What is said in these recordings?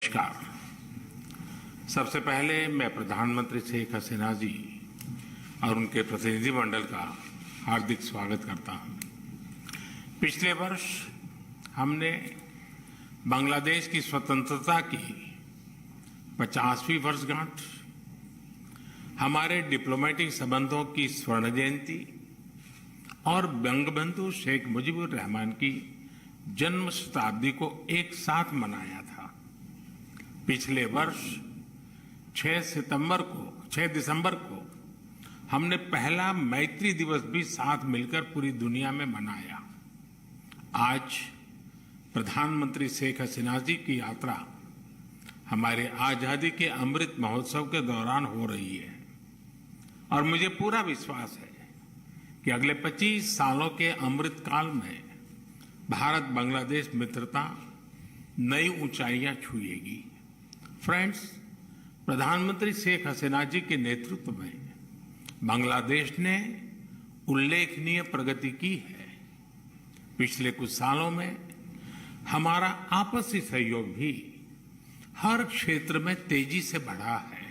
नमस्कार। सबसे पहले मैं प्रधानमंत्री शेख हसीना जी और उनके प्रतिनिधिमंडल का हार्दिक स्वागत करता हूं। पिछले वर्ष हमने बांग्लादेश की स्वतंत्रता की 50वीं वर्षगांठ, हमारे डिप्लोमेटिक संबंधों की स्वर्ण जयंती और बंगबंधु शेख मुजीबुर रहमान की जन्म शताब्दी को एक साथ मनाया था। पिछले वर्ष 6 दिसंबर को हमने पहला मैत्री दिवस भी साथ मिलकर पूरी दुनिया में मनाया। आज प्रधानमंत्री शेख हसीना जी की यात्रा हमारे आजादी के अमृत महोत्सव के दौरान हो रही है और मुझे पूरा विश्वास है कि अगले 25 सालों के अमृत काल में भारत बांग्लादेश मित्रता नई ऊंचाइयां छुएगी। फ्रेंड्स, प्रधानमंत्री शेख हसीना जी के नेतृत्व में बांग्लादेश ने उल्लेखनीय प्रगति की है। पिछले कुछ सालों में हमारा आपसी सहयोग भी हर क्षेत्र में तेजी से बढ़ा है।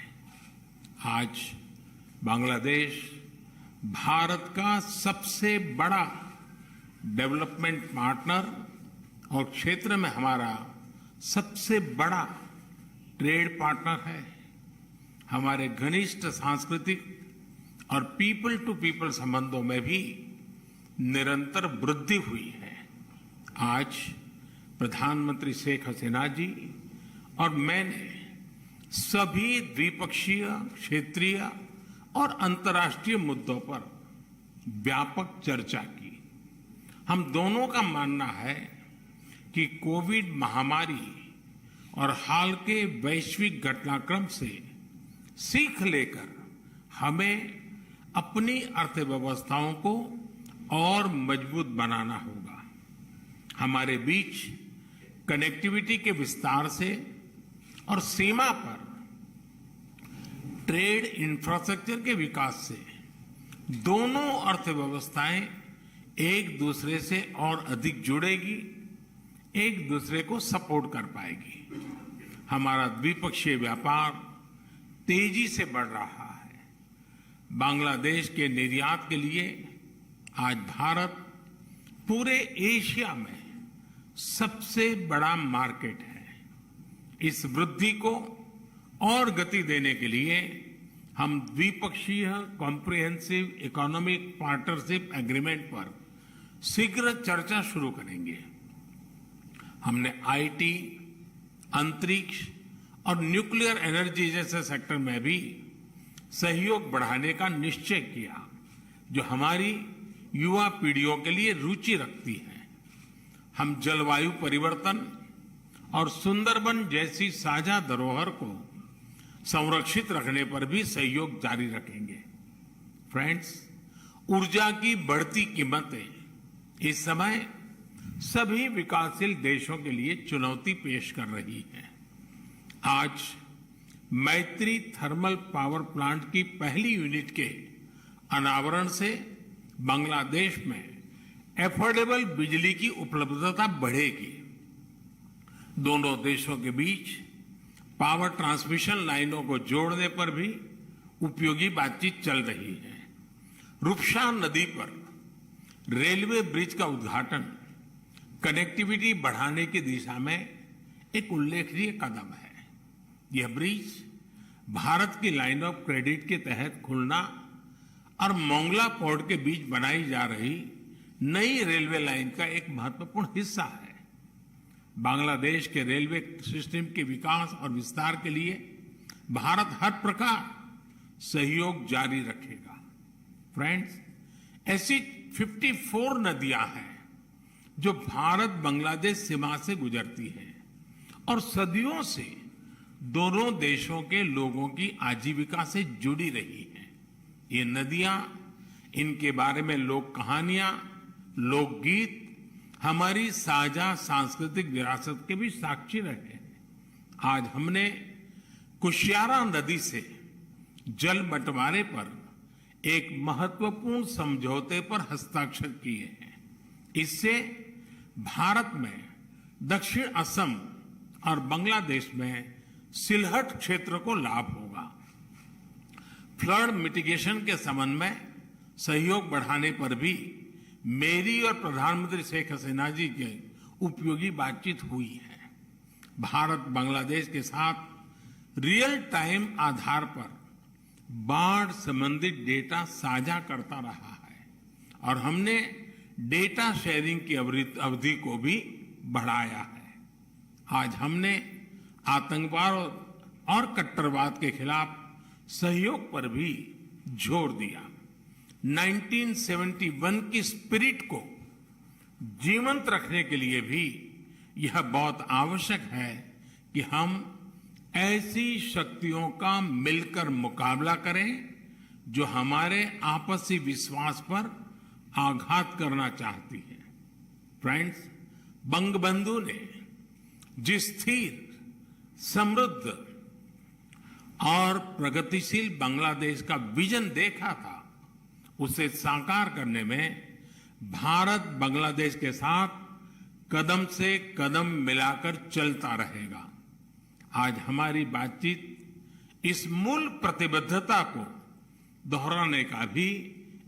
आज बांग्लादेश भारत का सबसे बड़ा डेवलपमेंट पार्टनर और क्षेत्र में हमारा सबसे बड़ा ट्रेड पार्टनर है। हमारे घनिष्ठ सांस्कृतिक और पीपल टू पीपल संबंधों में भी निरंतर वृद्धि हुई है। आज प्रधानमंत्री शेख हसीना जी और मैंने सभी द्विपक्षीय, क्षेत्रीय और अंतर्राष्ट्रीय मुद्दों पर व्यापक चर्चा की। हम दोनों का मानना है कि कोविड महामारी और हाल के वैश्विक घटनाक्रम से सीख लेकर हमें अपनी अर्थव्यवस्थाओं को और मजबूत बनाना होगा। हमारे बीच कनेक्टिविटी के विस्तार से और सीमा पर ट्रेड इंफ्रास्ट्रक्चर के विकास से दोनों अर्थव्यवस्थाएं एक दूसरे से और अधिक जुड़ेगी, एक दूसरे को सपोर्ट कर पाएगी। हमारा द्विपक्षीय व्यापार तेजी से बढ़ रहा है। बांग्लादेश के निर्यात के लिए आज भारत पूरे एशिया में सबसे बड़ा मार्केट है। इस वृद्धि को और गति देने के लिए हम द्विपक्षीय कॉम्प्रिहेंसिव इकोनॉमिक पार्टनरशिप एग्रीमेंट पर शीघ्र चर्चा शुरू करेंगे। हमने आईटी, अंतरिक्ष और न्यूक्लियर एनर्जी जैसे सेक्टर में भी सहयोग बढ़ाने का निश्चय किया, जो हमारी युवा पीढ़ियों के लिए रुचि रखती है। हम जलवायु परिवर्तन और सुंदरबन जैसी साझा धरोहर को संरक्षित रखने पर भी सहयोग जारी रखेंगे। फ्रेंड्स, ऊर्जा की बढ़ती कीमतें इस समय सभी विकासशील देशों के लिए चुनौती पेश कर रही हैं। आज मैत्री थर्मल पावर प्लांट की पहली यूनिट के अनावरण से बांग्लादेश में एफोर्डेबल बिजली की उपलब्धता बढ़ेगी। दोनों देशों के बीच पावर ट्रांसमिशन लाइनों को जोड़ने पर भी उपयोगी बातचीत चल रही है। रूपसा नदी पर रेलवे ब्रिज का उद्घाटन कनेक्टिविटी बढ़ाने की दिशा में एक उल्लेखनीय कदम है। यह ब्रिज भारत की लाइन ऑफ क्रेडिट के तहत खुलना और मोंगला पोर्ट के बीच बनाई जा रही नई रेलवे लाइन का एक महत्वपूर्ण हिस्सा है। बांग्लादेश के रेलवे सिस्टम के विकास और विस्तार के लिए भारत हर प्रकार सहयोग जारी रखेगा। फ्रेंड्स, ऐसी 54 नदियां हैं जो भारत बांग्लादेश सीमा से गुजरती हैं और सदियों से दोनों देशों के लोगों की आजीविका से जुड़ी रही हैं। ये नदियां, इनके बारे में लोक कहानियां, लोकगीत हमारी साझा सांस्कृतिक विरासत के भी साक्षी रहे हैं। आज हमने कुशियारा नदी से जल बंटवारे पर एक महत्वपूर्ण समझौते पर हस्ताक्षर किए हैं। इससे भारत में दक्षिण असम और बांग्लादेश में सिलहट क्षेत्र को लाभ होगा। फ्लड मिटिगेशन के संबंध में सहयोग बढ़ाने पर भी मेरी और प्रधानमंत्री शेख हसीना जी की उपयोगी बातचीत हुई है। भारत बांग्लादेश के साथ रियल टाइम आधार पर बाढ़ संबंधित डेटा साझा करता रहा है और हमने डेटा शेयरिंग की अवधि को भी बढ़ाया है। आज हमने आतंकवाद और कट्टरवाद के खिलाफ सहयोग पर भी जोर दिया। 1971 की स्पिरिट को जीवंत रखने के लिए भी यह बहुत आवश्यक है कि हम ऐसी शक्तियों का मिलकर मुकाबला करें जो हमारे आपसी विश्वास पर आघात करना चाहती है। फ्रेंड्स, बंगबंधु ने जिस स्थिर, समृद्ध और प्रगतिशील बांग्लादेश का विजन देखा था, उसे साकार करने में भारत बांग्लादेश के साथ कदम से कदम मिलाकर चलता रहेगा। आज हमारी बातचीत इस मूल प्रतिबद्धता को दोहराने का भी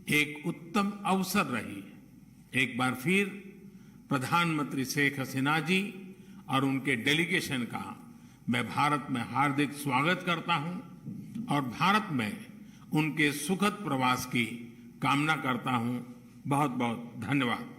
एक उत्तम अवसर रही। एक बार फिर प्रधानमंत्री शेख हसीना जी और उनके डेलीगेशन का मैं भारत में हार्दिक स्वागत करता हूं और भारत में उनके सुखद प्रवास की कामना करता हूं। बहुत बहुत धन्यवाद।